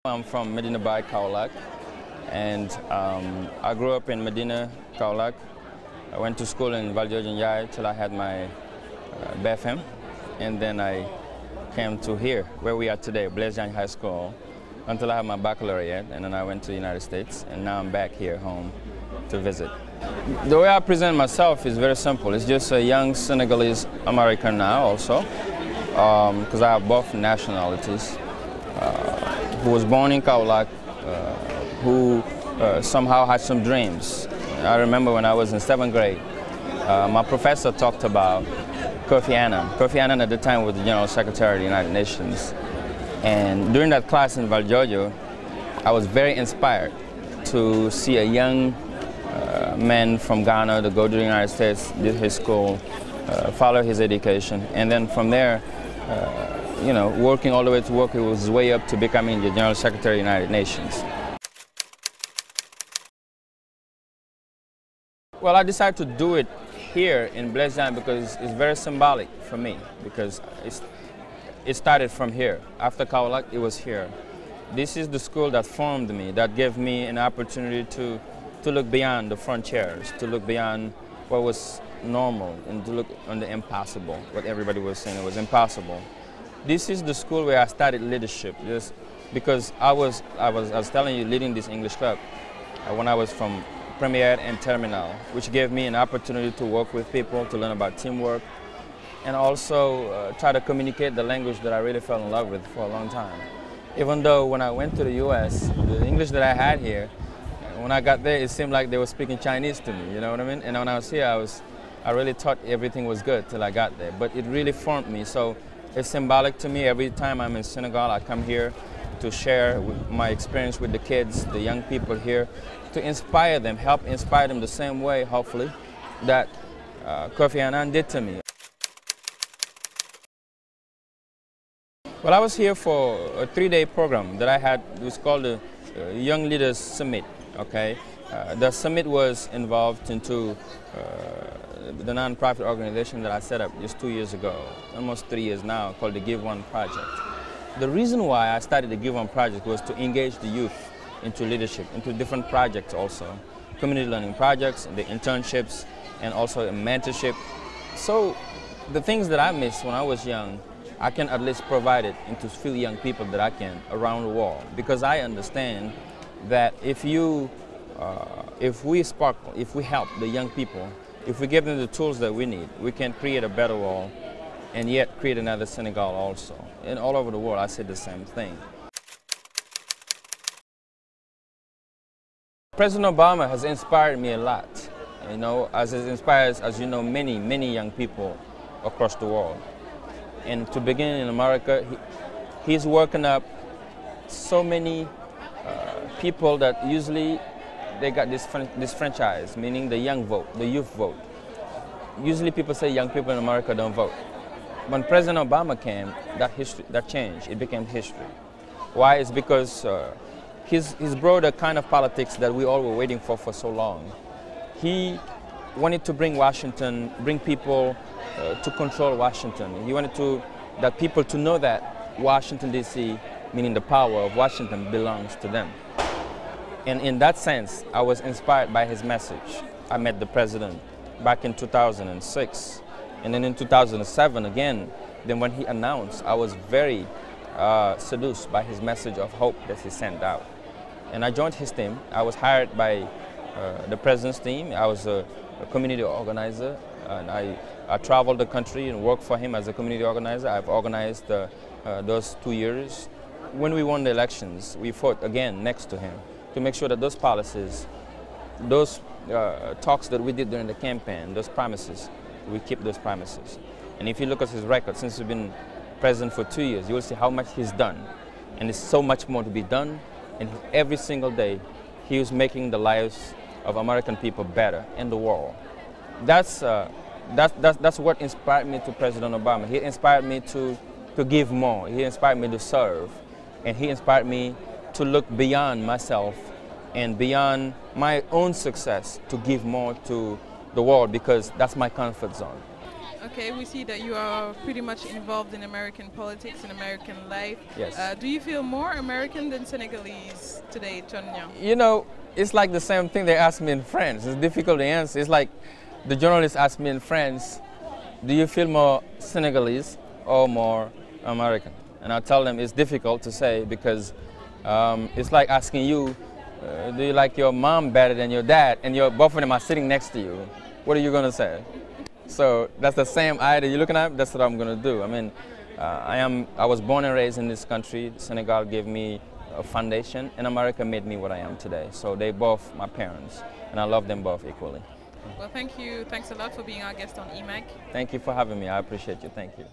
I'm from Medina Bay, Kaolack, and I grew up in Medina, Kaolack. I went to school in Valdiodio till I had my BFM, and then I came to here, where we are today, Blaise Diagne High School, until I had my baccalaureate, and then I went to the United States, and now I'm back here home to visit. The way I present myself is very simple. It's just a young Senegalese American now also, because I have both nationalities, who was born in Kaolack, who somehow had some dreams. I remember when I was in 7th grade, my professor talked about Kofi Annan. Kofi Annan at the time was the General Secretary of the United Nations. And during that class in Valdiodio, I was very inspired to see a young man from Ghana to go to the United States, did his school, follow his education, and then from there, you know, working all the way to work his way up to becoming the General Secretary of the United Nations. Well, I decided to do it here in Blaise Diagne because it's very symbolic for me, because it started from here. After Kaolack, it was here. This is the school that formed me, that gave me an opportunity to look beyond the frontiers, to look beyond what was normal, and to look on the impossible, what everybody was saying it was impossible. This is the school where I started leadership, just because I was telling you, leading this English club when I was from Premiere and Terminal, which gave me an opportunity to work with people, to learn about teamwork, and also try to communicate the language that I really fell in love with for a long time. Even though when I went to the US, the English that I had here, when I got there, it seemed like they were speaking Chinese to me, you know what I mean? And when I was here, I really thought everything was good till I got there, but it really formed me. So it's symbolic to me. Every time I'm in Senegal, I come here to share my experience with the kids, the young people here, to inspire them, help inspire them the same way, hopefully, that Kofi Annan did to me. Well, I was here for a 3-day program that I had. It was called the Young Leaders Summit. Okay, the summit was involved into the non-profit organization that I set up just 2 years ago, almost 3 years now, called the Give One Project. The reason why I started the Give One Project was to engage the youth into leadership, into different projects also, community learning projects, the internships, and also a mentorship. So the things that I missed when I was young, I can at least provide it into few young people that I can around the world, because I understand that if we help the young people, if we give them the tools that we need, we can create a better world and yet create another Senegal also. And all over the world, I say the same thing. President Obama has inspired me a lot, you know, as it inspires, as you know, many, many young people across the world. And to begin in America, he's working up so many people that usually they got this franchise, meaning the young vote, the youth vote. Usually people say young people in America don't vote. When President Obama came, that changed. It became history. Why? It's because he's brought a kind of politics that we all were waiting for so long. He wanted to bring Washington, bring people to control Washington. He wanted that people to know that Washington, D.C., meaning the power of Washington, belongs to them. And in that sense, I was inspired by his message. I met the president back in 2006. And then in 2007 again, then when he announced, I was very seduced by his message of hope that he sent out. And I joined his team. I was hired by the president's team. I was a community organizer, and I traveled the country and worked for him as a community organizer. I've organized those 2 years. When we won the elections, we fought again next to him to make sure that those policies, those talks that we did during the campaign, those promises, we keep those promises. And if you look at his record, since he's been president for 2 years, you will see how much he's done. And there's so much more to be done. And every single day, he was making the lives of American people better in the world. That's what inspired me to President Obama. He inspired me to give more. He inspired me to serve. And he inspired me to look beyond myself and beyond my own success to give more to the world, because that's my comfort zone. Okay, we see that you are pretty much involved in American politics and American life. Yes. Do you feel more American than Senegalese today, Thione Niang? You know, it's like the same thing they asked me in France. It's difficult to answer. It's like the journalist asked me in France, do you feel more Senegalese or more American? And I tell them it's difficult to say because it's like asking you, do you like your mom better than your dad? And both of them are sitting next to you. What are you going to say? So that's the same idea you're looking at. That's what I'm going to do. I mean, I was born and raised in this country. Senegal gave me a foundation, and America made me what I am today. So they both my parents, and I love them both equally. Well, thank you. Thanks a lot for being our guest on EMAG. Thank you for having me. I appreciate you. Thank you.